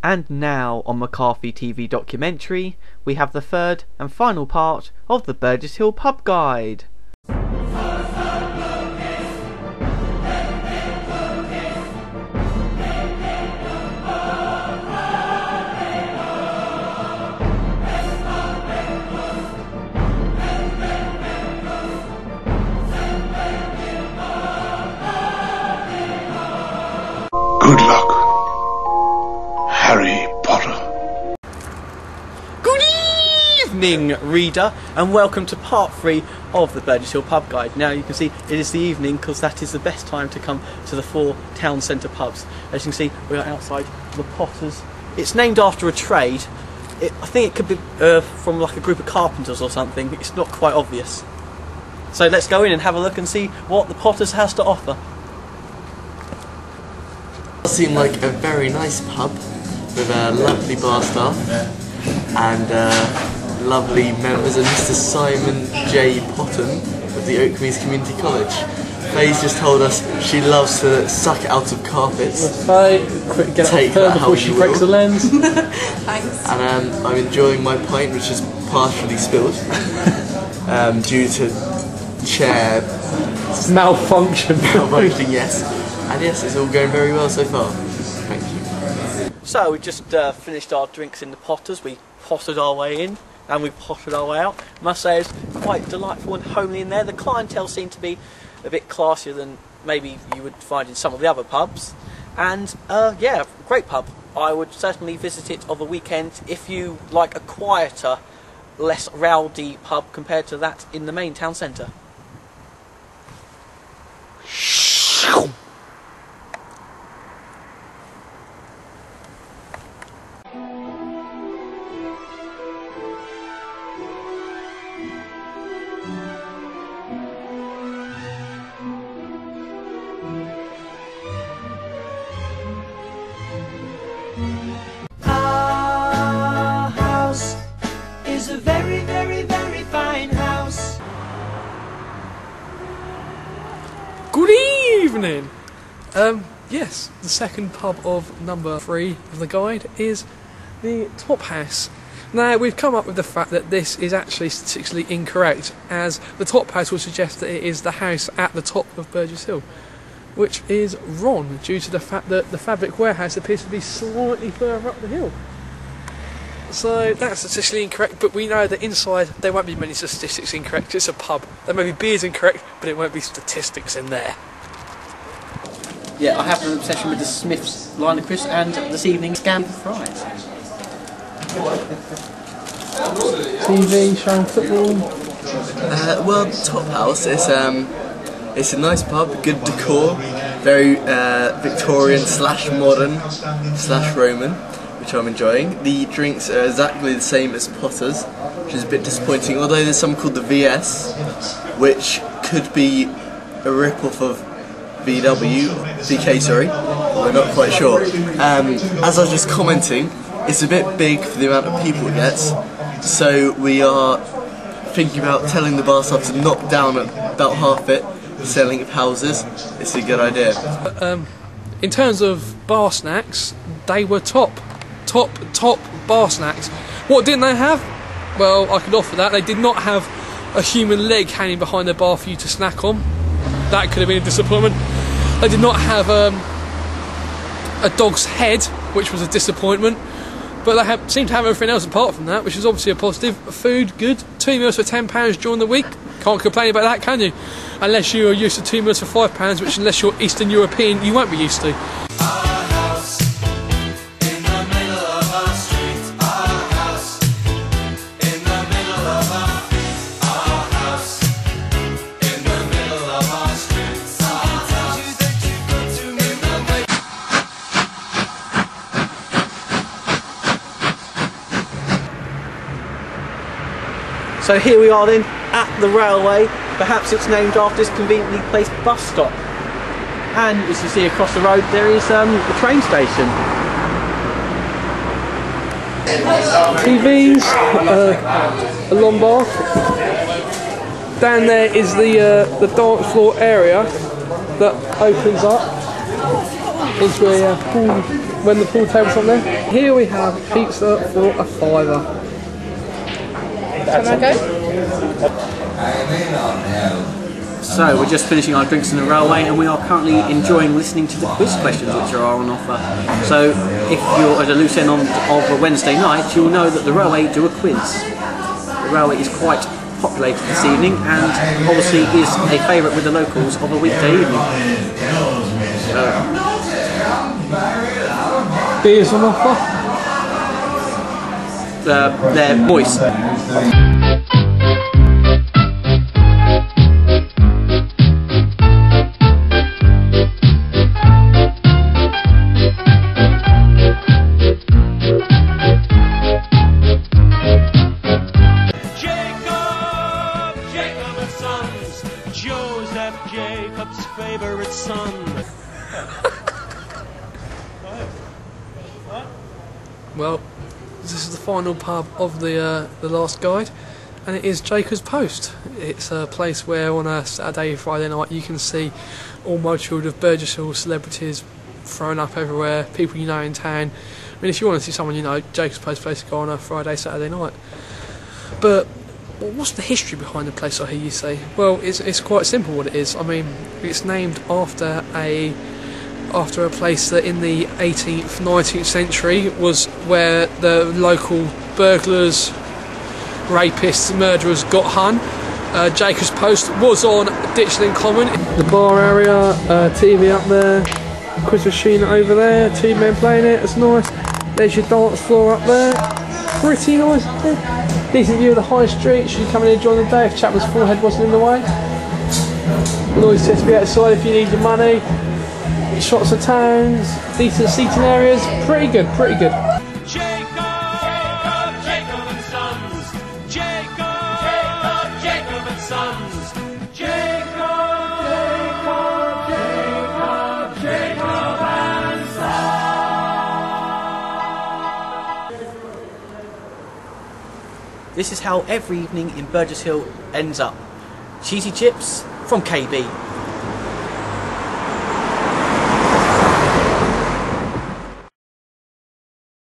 And now on McCarthy TV documentary, we have the third and final part of the Burgess Hill Pub Guide. Good luck, Harry Potter. Good evening, reader, and welcome to part 3 of the Burgess Hill Pub Guide. Now you can see it is the evening because that is the best time to come to the 4 town centre pubs. As you can see, we are outside the Potters. It's named after a trade. I think it could be from like a group of carpenters or something. It's not quite obvious. So let's go in and have a look and see what the Potters has to offer. Seemed like a very nice pub with a lovely bar staff and lovely members of Mr. Simon J. Potton of the Oakmeads Community College. Faye's just told us she loves to suck it out of carpets. Faye, quick get Take up that before she breaks the lens. Thanks. And I'm enjoying my pint, which is partially spilled due to chair Malfunction. yes. And yes, it's all going very well so far. Thank you. So we just finished our drinks in the Potters. We potted our way in and we potted our way out. I must say it's quite delightful and homely in there. The clientele seemed to be a bit classier than maybe you would find in some of the other pubs. And yeah, great pub. I would certainly visit it of a weekend if you like a quieter, less rowdy pub compared to that in the main town centre. Our house is a very, very, very fine house. Good evening. Yes, the second pub of number 3 of the guide is the Top House. Now we've come up with the fact that this is actually statistically incorrect, as the Top House would suggest that it is the house at the top of Burgess Hill, which is wrong due to the fact that the fabric warehouse appears to be slightly further up the hill. So that's statistically incorrect, but we know that inside there won't be many statistics incorrect. It's a pub. There may be beers incorrect, but it won't be statistics in there. Yeah, I have an obsession with the Smiths line of crisps and this evening's scam fries. TV, showing football. Well, Top House is it's a nice pub, good decor, very Victorian / modern / Roman, which I'm enjoying. The drinks are exactly the same as Potter's, which is a bit disappointing, although there's some called the VS, which could be a rip-off of VK, sorry, we're not quite sure. As I was just commenting, it's a bit big for the amount of people it gets, so we are thinking about telling the bar staff to knock down about half it, selling of houses. It's a good idea. In terms of bar snacks, they were top bar snacks. What didn't they have? Well, I could offer that. They did not have a human leg hanging behind the bar for you to snack on. That could have been a disappointment. They did not have a dog's head, which was a disappointment. But they seemed to have everything else apart from that, which is obviously a positive. Food, good. 2 meals for £10 during the week. Can't complain about that, can you? Unless you are used to 2 meals for £5, which unless you're Eastern European, you won't be used to. So here we are then, at the railway. Perhaps it's named after this conveniently placed bus stop. And as you see across the road, there is the train station. TVs, a lombard. Down there is the dance floor area that opens up. is where when the pool table's on there. Here we have pizza for a £5. Can I go? So we're just finishing our drinks in the railway, and we are currently enjoying listening to the quiz questions which are on offer. So if you're at a loose end of a Wednesday night, you'll know that the railway do a quiz. The railway is quite populated this evening, and obviously is a favourite with the locals of a weekday evening. Beers on offer. They're moist. Jacob's favourite son. Well, this is the final pub of the last guide, and it is Jacob's Post. It's a place where on a Saturday, Friday night you can see all multitude of Burgess Hill celebrities thrown up everywhere, people you know in town. I mean, if you want to see someone you know, Jacob's Post place to go on a Friday, Saturday night. But what's the history behind the place, I hear you say? Well, it's quite simple what it is. I mean, it's named after a place that in the 18th, 19th century was where the local burglars, rapists, murderers got hung. Jacob's Post was on Ditchling Common. The bar area, TV up there, quiz machine over there, two men playing it, it's nice. There's your dance floor up there, pretty nice. Decent view of the high street, should you come in and enjoy the day if Chapman's forehead wasn't in the way. Noise test be outside if you need your money. Shots of towns, decent seating areas, pretty good, pretty good. Jacob and Sons. Jacob and Sons. Jacob and This is how every evening in Burgess Hill ends up. Cheesy chips from KB.